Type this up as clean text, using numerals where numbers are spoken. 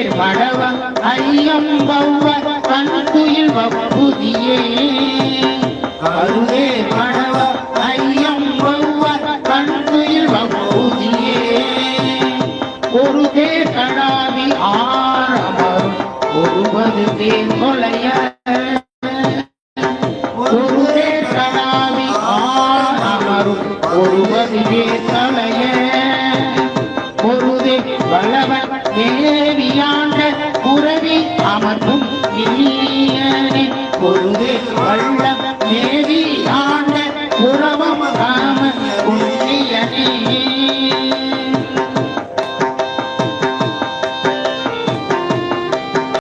தேர் படவ ஐயம் பௌவ கண்குயில் வப்புதியே கருதேர் படவ ஐயம் பௌவ கண்குயில் வப்புதியே ஒரு தேர் கடாவி ஆரமரும் ஒருவது தேர் கொலைய ஒரு தேர் கடாவி ஆரமரும் ஒருவது தேர் கொலைய பொருதே வல்லவன் தேவியாண்ட புறவி அமர்ந்தும் நீயனே பொருதே வல்ல தேவியாண்ட புறவம் ராம புண்ணியனே